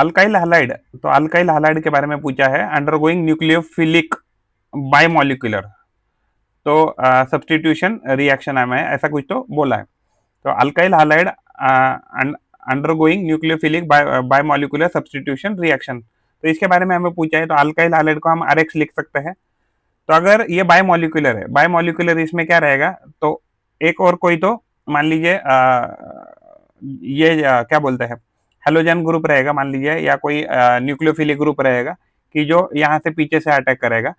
Alkyl halide, तो alkyl halide के बारे में पूछा है, अंडरगोइंग न्यूक्लियोफिलिक बायमोलिकुलर, तो सब्सटीट्यूशन रिएक्शन है, मैं ऐसा कुछ तो बोला है। तो alkyl halide undergoing nucleophilic bimolecular substitution reaction, तो इसके बारे में हमें पूछा है। तो अल्काइल हैलाइड को हम आरएक्स लिख सकते हैं। तो अगर ये बायमोलिकुलर है, बायमोलिकुलर इसमें क्या रहेगा, तो एक और कोई तो मान लीजिए ये क्या बोलते हैं, हेलोजन ग्रुप रहेगा मान लीजिए, या कोई न्यूक्लियोफिलिक ग्रुप रहेगा कि जो यहाँ से पीछे से अटैक करेगा।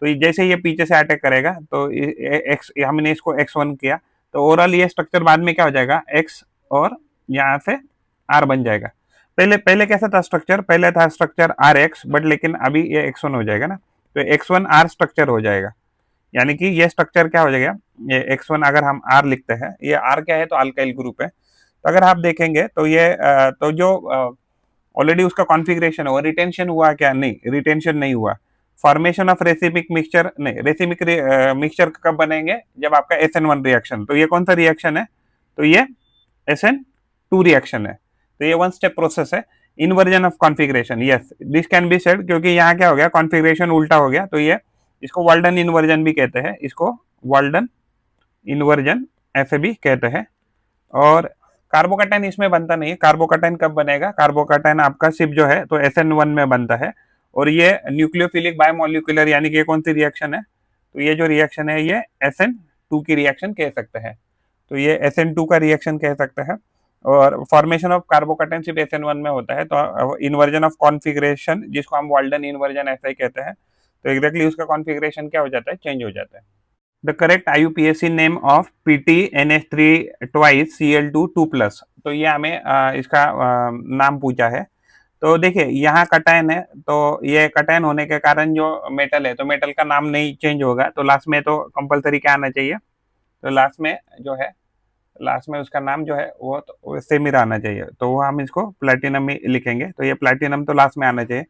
तो जैसे ये पीछे से अटैक करेगा तो एक्स, हमने इसको x1 किया, तो ओवरऑल ये स्ट्रक्चर बाद में क्या हो जाएगा, x और यहाँ से r बन जाएगा। पहले पहले कैसा था स्ट्रक्चर, पहले था स्ट्रक्चर आर एक्स, बट लेकिन अभी ये x1 हो जाएगा ना, तो x1 r स्ट्रक्चर हो जाएगा। यानी कि ये स्ट्रक्चर क्या हो जाएगा, ये x1 अगर हम r लिखते हैं, ये r क्या है, तो अल्काइल ग्रुप है। तो अगर आप देखेंगे तो ये तो जो ऑलरेडी उसका कॉन्फ़िगरेशन है वो रिटेंशन हुआ क्या, नहीं रिटेंशन नहीं हुआ। फॉर्मेशन ऑफ रेसिमिक मिक्सचर, नहीं रेसिमिक मिक्सचर कब बनेंगे, जब आपका SN1 रिएक्शन, तो ये कौन सा रिएक्शन है, तो ये SN2 रिएक्शन है। तो ये वन स्टेप प्रोसेस है। Inversion of configuration, yes this can be said, क्योंकि यहाँ क्या हो गया, कॉन्फ़िगरेशन उल्टा हो गया, तो ये इसको वाल्डन इन्वर्जन भी कहते हैं, इसको वाल्डन इन्वर्जन ऐसे भी कहते हैं। और कार्बोकैटायन इसमें बनता नहीं है। कार्बोकैटायन कब बनेगा, कार्बोकैटायन आपका सिर्फ जो है तो SN1 में बनता है। और ये न्यूक्लियोफिलिक बायोमोलिकुलर, यानी कि ये कौन सी रिएक्शन है, तो ये जो रिएक्शन है ये SN2 की रिएक्शन कह सकते हैं। तो ये SN2 का रिएक्शन कह सकते हैं। और फॉर्मेशन ऑफ कार्बोकैटायन सिर्फ SN1 में होता है। तो इन्वर्जन ऑफ कॉन्फ़िगरेशन, जिसको हम वाल्डन इन्वर्जन ऐसा ही कहते हैं, तो एग्जैक्टली उसका कॉन्फ़िगरेशन क्या हो जाता है, चेंज हो जाता है। The correct IUPAC name of PTNH3 twice Cl2 2+, तो ये हमें इसका नाम पूछा है। तो देखिए यहाँ कटायन है, तो ये कटायन होने के कारण जो मेटल है, तो मेटल का नाम नहीं चेंज होगा, तो लास्ट में तो कंपलसरी क्या आना चाहिए, तो लास्ट में जो है, लास्ट में उसका नाम जो है वो तो सेम ही रहना चाहिए, तो वो हम इसको प्लेटिनम ही लिखेंगे। तो ये प्लेटिनम तो लास्ट में आना चाहिए।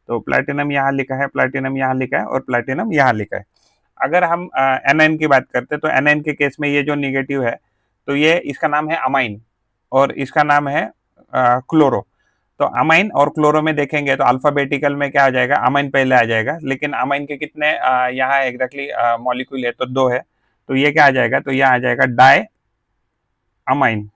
तो प्लेटिनम यहाँ लिखा है, प्लेटिनम यहाँ लिखा है, और प्लेटिनम यहाँ लिखा है। अगर हम एनआईन की बात करते हैं, तो एनआईन के केस में ये जो निगेटिव है, तो ये इसका नाम है अमाइन, और इसका नाम है क्लोरो। तो अमाइन और क्लोरो में देखेंगे तो अल्फाबेटिकल में क्या आ जाएगा, अमाइन पहले आ जाएगा, लेकिन अमाइन के कितने यहाँ एग्जैक्टली मॉलिक्यूल है, तो 2 है। तो ये क्या आ जाएगा, तो यह आ जाएगा डाई अमाइन।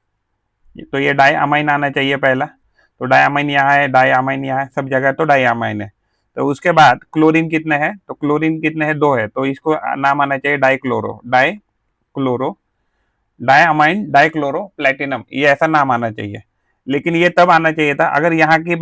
तो ये डाई अमाइन आना चाहिए पहला। तो डाई अमाइन यहाँ है, डाई अमाइन यहाँ है, सब जगह तो डाई अमाइन है। तो उसके बाद क्लोरीन कितने हैं, तो क्लोरीन कितने हैं, 2 है, तो इसको नाम आना चाहिए dichloro, dichloro, diamine dichloro platinum, ये ऐसा नाम आना चाहिए। लेकिन ये तब आना चाहिए था अगर यहाँ की